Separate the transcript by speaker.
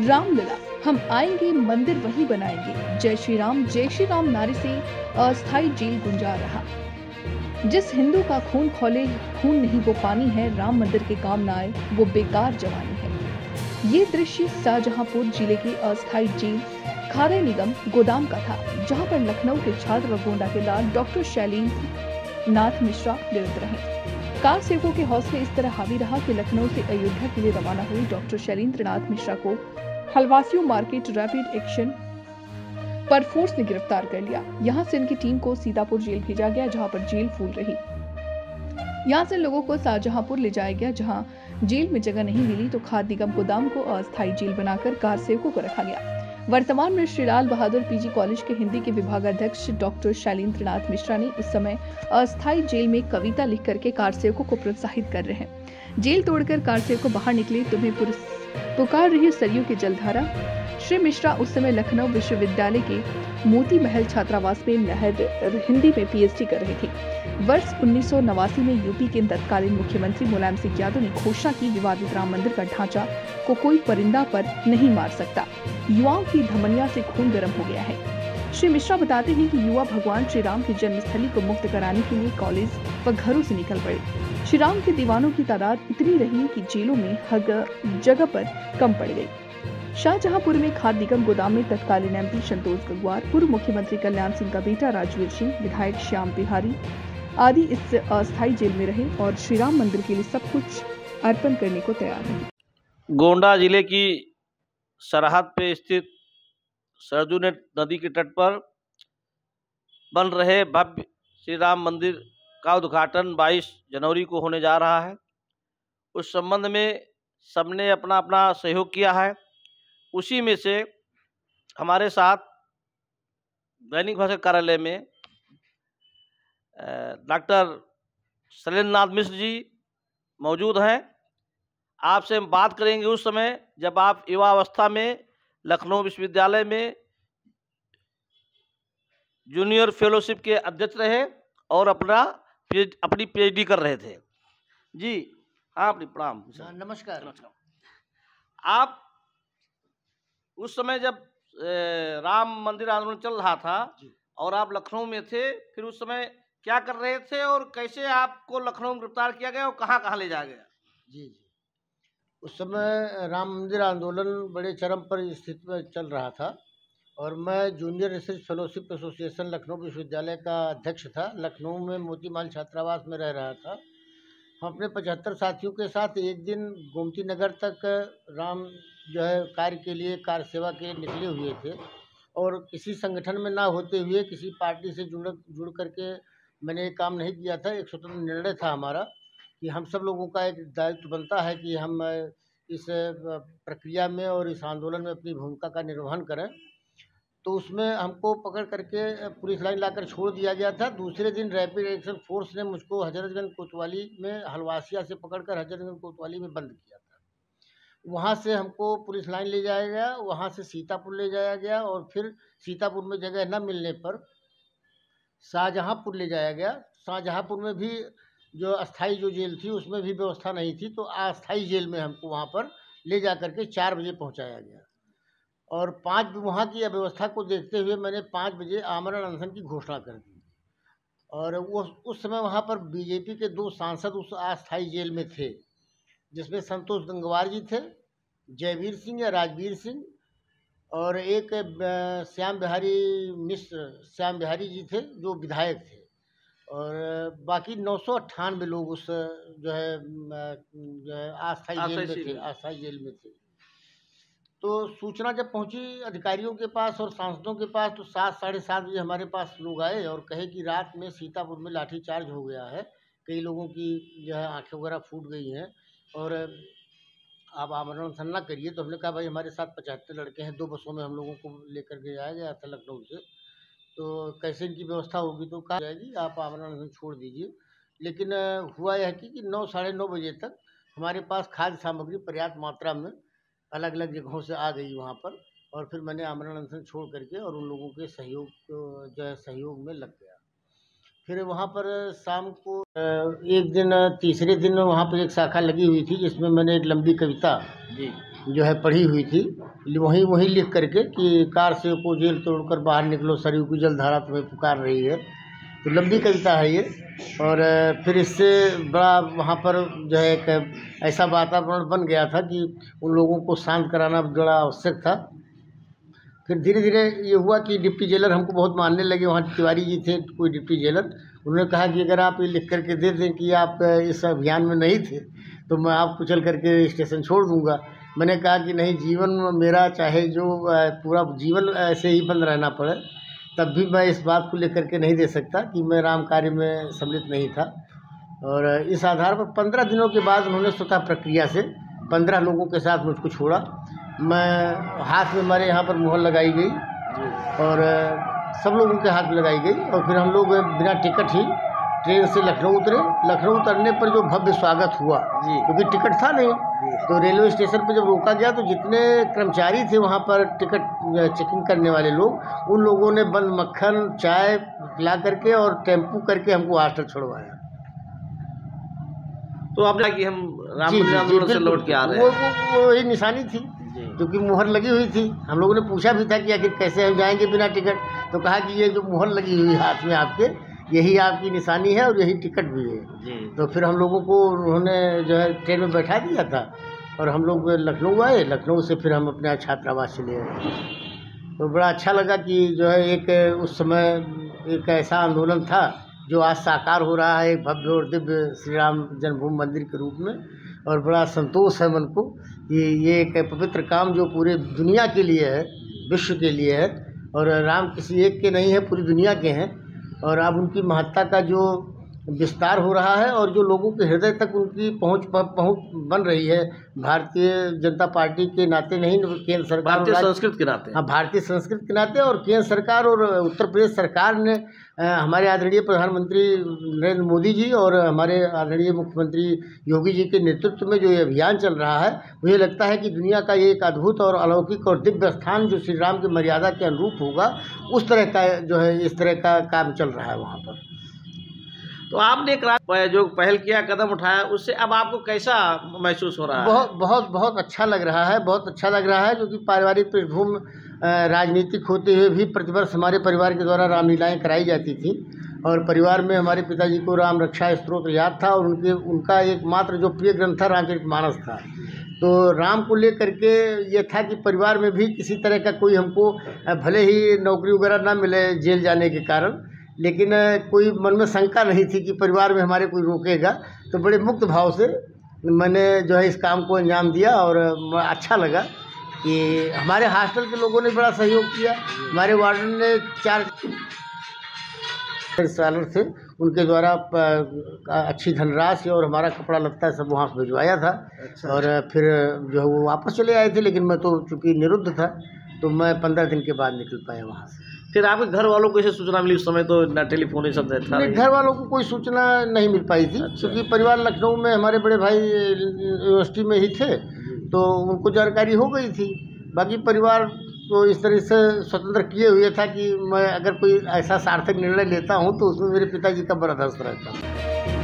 Speaker 1: रामलला, हम आएंगे मंदिर वही बनाएंगे, जय श्री राम नारे से अस्थायी जेल गुंजा रहा। जिस हिंदू का खून खौले खून नहीं वो पानी है, राम मंदिर के काम न आए वो बेकार जवानी है। ये दृश्य शाहजहांपुर जिले के अस्थायी जेल खाद्य निगम गोदाम का था, जहां पर लखनऊ के छात्र व गोंडा के लाल डॉक्टर शैलेंद्र नाथ मिश्रा निरत रहे। कार सेवकों के हौसले इस तरह हावी रहा कि लखनऊ से अयोध्या के लिए रवाना हुई डॉक्टर शैलेंद्र नाथ मिश्रा को हलवासियों मार्केट रैपिड एक्शन पर फोर्स ने गिरफ्तार कर लिया। यहां से इनकी टीम को सीतापुर जेल भेजा गया, जहां पर जेल फूल रही। यहां से लोगों को शाहजहांपुर ले जाया गया, जहां जेल में जगह नहीं मिली तो खाद्य निगम गोदाम को अस्थायी जेल बनाकर कार सेवकों को रखा गया। वर्तमान में श्री लाल बहादुर पीजी कॉलेज के हिंदी के विभागाध्यक्ष डॉक्टर शैलेंद्र नाथ मिश्रा ने उस समय अस्थायी जेल में कविता लिख करके कार सेवकों को प्रोत्साहित कर रहे हैं। जेल तोड़कर कार सेवकों बाहर निकले, तुम्हें पुकार रही सरयू की जलधारा। श्री मिश्रा उस समय लखनऊ विश्वविद्यालय के मोती महल छात्रावास में हिंदी में पीएचडी कर रहे थे। वर्ष 1989 में यूपी के तत्कालीन मुख्यमंत्री मुलायम सिंह यादव ने घोषणा की, विवादित राम मंदिर का ढांचा को कोई परिंदा पर नहीं मार सकता। युवाओं की धमनिया से खून गर्म हो गया है। श्री मिश्रा बताते हैं कि युवा भगवान श्री राम की जन्मस्थली को मुक्त कराने के लिए कॉलेज व घरों से निकल पड़े। श्री राम के दीवानों की तादाद इतनी रही कि जेलों में हर जगह पर कम पड़ गई। शाहजहांपुर में खाद्य निगम गोदाम में तत्कालीन एमपी संतोष गंगवार, पूर्व मुख्यमंत्री कल्याण सिंह का बेटा राजवीर सिंह, विधायक श्याम बिहारी आदि इस अस्थायी जेल में रहे और श्री राम मंदिर के लिए सब कुछ अर्पण करने को तैयार रहे।
Speaker 2: गोंडा जिले की सरहद पे स्थित सरजू नदी के तट पर बन रहे भव्य श्री राम मंदिर का उद्घाटन 22 जनवरी को होने जा रहा है। उस संबंध में सबने अपना अपना सहयोग किया है। उसी में से हमारे साथ दैनिक भास्कर कार्यालय में डॉक्टर शैलेंद्र नाथ मिश्र जी मौजूद हैं। आपसे हम बात करेंगे उस समय जब आप युवावस्था में लखनऊ विश्वविद्यालय में जूनियर फेलोशिप के अध्यक्ष रहे और अपनी पीएचडी कर रहे थे। जी हाँ, अपनी प्रणाम।
Speaker 3: नमस्कार।
Speaker 2: आप उस समय जब राम मंदिर आंदोलन चल रहा था और आप लखनऊ में थे, फिर उस समय क्या कर रहे थे और कैसे आपको लखनऊ में गिरफ्तार किया गया और कहाँ कहाँ ले जाया गया?
Speaker 3: जी, उस समय राम मंदिर आंदोलन बड़े चरम पर स्थिति में चल रहा था और मैं junior research fellowship association Lucknow विश्वविद्यालय का अध्यक्ष था। लखनऊ में मोती महल छात्रावास में रह रहा था। हम अपने 75 साथियों के साथ एक दिन गोमती नगर तक राम जो है कार्य के लिए, कार सेवा के लिए निकले हुए थे और किसी संगठन में ना होते हुए किसी पार्टी से जुड़ करके मैंने ये काम नहीं किया था। एक स्वतंत्र निर्णय था हमारा कि हम सब लोगों का एक दायित्व बनता है कि हम इस प्रक्रिया में और इस आंदोलन में अपनी भूमिका का निर्वहन करें। तो उसमें हमको पकड़ करके पुलिस लाइन लाकर छोड़ दिया गया था। दूसरे दिन रैपिड एक्शन फोर्स ने मुझको हजरतगंज कोतवाली में हलवासिया से पकड़कर हजरतगंज कोतवाली में बंद किया था। वहाँ से हमको पुलिस लाइन ले जाया गया, वहाँ से सीतापुर ले जाया गया और फिर सीतापुर में जगह न मिलने पर शाहजहांपुर ले जाया गया। शाहजहांपुर में भी जो अस्थाई जो जेल थी उसमें भी व्यवस्था नहीं थी, तो अस्थाई जेल में हमको वहाँ पर ले जा करके 4 बजे पहुँचाया गया और 5 वहाँ की अव्यवस्था को देखते हुए मैंने 5 बजे आमरण अनशन की घोषणा कर दी। और वो उस समय वहाँ पर बीजेपी के 2 सांसद उस अस्थाई जेल में थे, जिसमें संतोष गंगवार जी थे, जयवीर सिंह या राजवीर सिंह और एक श्याम बिहारी जी थे जो विधायक थे और बाकी 998 लोग उस जो है अस्थाई जेल में थे। तो सूचना जब पहुंची अधिकारियों के पास और सांसदों के पास तो 7 साढ़े 7 बजे हमारे पास लोग आए और कहे कि रात में सीतापुर में लाठीचार्ज हो गया है, कई लोगों की जो है आँखें वगैरह फूट गई हैं और आप आमरण अनशन ना करिए। तो हमने कहा भाई हमारे साथ 75 लड़के हैं, 2 बसों में हम लोगों को लेकर के जाया गया था लखनऊ से, तो कैसे इनकी व्यवस्था होगी? तो कहा जाएगी आप आमरण अनशन छोड़ दीजिए। लेकिन हुआ यह कि 9 साढ़े 9 बजे तक हमारे पास खाद्य सामग्री पर्याप्त मात्रा में अलग अलग जगहों से आ गई वहाँ पर और फिर मैंने आमरण अनशन छोड़ करके और उन लोगों के सहयोग में लग गया। फिर वहाँ पर शाम को एक दिन तीसरे दिन वहाँ पर एक शाखा लगी हुई थी जिसमें मैंने एक लंबी कविता जो है पढ़ी हुई थी, वहीं वहीं लिख करके कि कार से को जेल तोड़कर बाहर निकलो, सरयू की जलधारा तुम्हें पुकार रही है। तो लंबी कविता है ये। और फिर इससे बड़ा वहाँ पर जो है एक ऐसा वातावरण बन गया था कि उन लोगों को शांत कराना बड़ा आवश्यक था। फिर धीरे धीरे ये हुआ कि डिप्टी जेलर हमको बहुत मानने लगे। वहाँ तिवारी जी थे कोई डिप्टी जेलर, उन्होंने कहा कि अगर आप ये लिख करके दे दें कि आप इस अभियान में नहीं थे तो मैं आपको चल करके स्टेशन छोड़ दूँगा। मैंने कहा कि नहीं, जीवन मेरा चाहे जो पूरा जीवन ऐसे ही बंद रहना पड़े तब भी मैं इस बात को लेकर के नहीं दे सकता कि मैं राम कार्य में सम्मिलित नहीं था। और इस आधार पर 15 दिनों के बाद उन्होंने स्वतः प्रक्रिया से 15 लोगों के साथ मुझको छोड़ा। मैं हाथ में हमारे यहाँ पर मुहर लगाई गई और सब लोगों के हाथ में लगाई गई। और फिर हम लोग बिना टिकट ही ट्रेन से लखनऊ उतरे। लखनऊ उतरने पर जो भव्य स्वागत हुआ, क्योंकि टिकट था नहीं, तो रेलवे स्टेशन पर जब रोका गया तो जितने कर्मचारी थे वहाँ पर टिकट चेकिंग करने वाले लोग, उन लोगों ने बंद मक्खन चाय पिला करके और टेम्पू करके हमको हॉस्टल छोड़वाया।
Speaker 2: तो आपने कि हम राम मंदिर आंदोलन से लौट के आ रहे हैं,
Speaker 3: वो वही निशानी थी, क्योंकि मुहर लगी हुई थी। हम लोगों ने पूछा भी था कि आखिर कैसे हम जाएंगे बिना टिकट, तो कहा कि ये जो मुहर लगी हुई हाथ में आपके, यही आपकी निशानी है और यही टिकट भी है। तो फिर हम लोगों को उन्होंने जो है ट्रेन में बैठा दिया था और हम लोग लखनऊ आए। लखनऊ से फिर हम अपने छात्रावास चले आए। तो बड़ा अच्छा लगा कि जो है एक उस समय एक ऐसा आंदोलन था जो आज साकार हो रहा है एक भव्य और दिव्य श्री राम जन्मभूमि मंदिर के रूप में। और बड़ा संतोष है मन को कि ये एक पवित्र काम जो पूरे दुनिया के लिए है, विश्व के लिए है। और राम किसी एक के नहीं है, पूरी दुनिया के हैं। और अब उनकी महत्ता का जो विस्तार हो रहा है और जो लोगों के हृदय तक उनकी पहुंच बन रही है, भारतीय जनता पार्टी के नाते नहीं, केंद्र सरकार,
Speaker 2: भारतीय संस्कृति के नाते।
Speaker 3: हाँ, भारतीय संस्कृति के नाते। और केंद्र सरकार और उत्तर प्रदेश सरकार ने हमारे आदरणीय प्रधानमंत्री नरेंद्र मोदी जी और हमारे आदरणीय मुख्यमंत्री योगी जी के नेतृत्व में जो ये अभियान चल रहा है, मुझे लगता है कि दुनिया का ये एक अद्भुत और अलौकिक और दिव्य स्थान जो श्री राम की मर्यादा के अनुरूप होगा, उस तरह का जो है इस तरह का काम चल रहा है वहाँ पर।
Speaker 2: तो आपने एक जो पहल किया, कदम उठाया, उससे अब आपको कैसा महसूस हो रहा है?
Speaker 3: बहुत अच्छा लग रहा है, बहुत अच्छा लग रहा है। क्योंकि पारिवारिक पृष्ठभूमि राजनीतिक होते हुए भी प्रतिवर्ष हमारे परिवार के द्वारा रामलीलाएँ कराई जाती थी। और परिवार में हमारे पिताजी को राम रक्षा स्तोत्र याद था और उनका एकमात्र जो प्रिय ग्रंथ था रामचरितमानस था। तो राम को लेकर के ये था कि परिवार में भी किसी तरह का कोई हमको, भले ही नौकरी वगैरह ना मिले जेल जाने के कारण, लेकिन कोई मन में शंका नहीं थी कि परिवार में हमारे कोई रोकेगा। तो बड़े मुक्त भाव से मैंने जो है इस काम को अंजाम दिया। और अच्छा लगा कि हमारे हॉस्टल के लोगों ने बड़ा सहयोग किया। हमारे वार्डन ने 4 सालर थे, उनके द्वारा अच्छी धनराशि और हमारा कपड़ा लत्ता सब वहाँ से भिजवाया था। अच्छा। और फिर जो है वो वापस चले आए थे, लेकिन मैं तो चूँकि निरुद्ध था तो मैं 15 दिन के बाद निकल पाया वहाँ से।
Speaker 2: फिर आपके घर वालों को कैसे सूचना मिली? उस समय तो ना टेलीफोन सब था।
Speaker 3: घर वालों को कोई सूचना नहीं मिल पाई थी। अच्छा। क्योंकि परिवार लखनऊ में, हमारे बड़े भाई यूनिवर्सिटी में ही थे, तो उनको जानकारी हो गई थी। बाकी परिवार तो इस तरह से स्वतंत्र किए हुए था कि मैं अगर कोई ऐसा सार्थक निर्णय लेता हूँ तो उसमें मेरे पिताजी का बड़ा हस्त रहता है।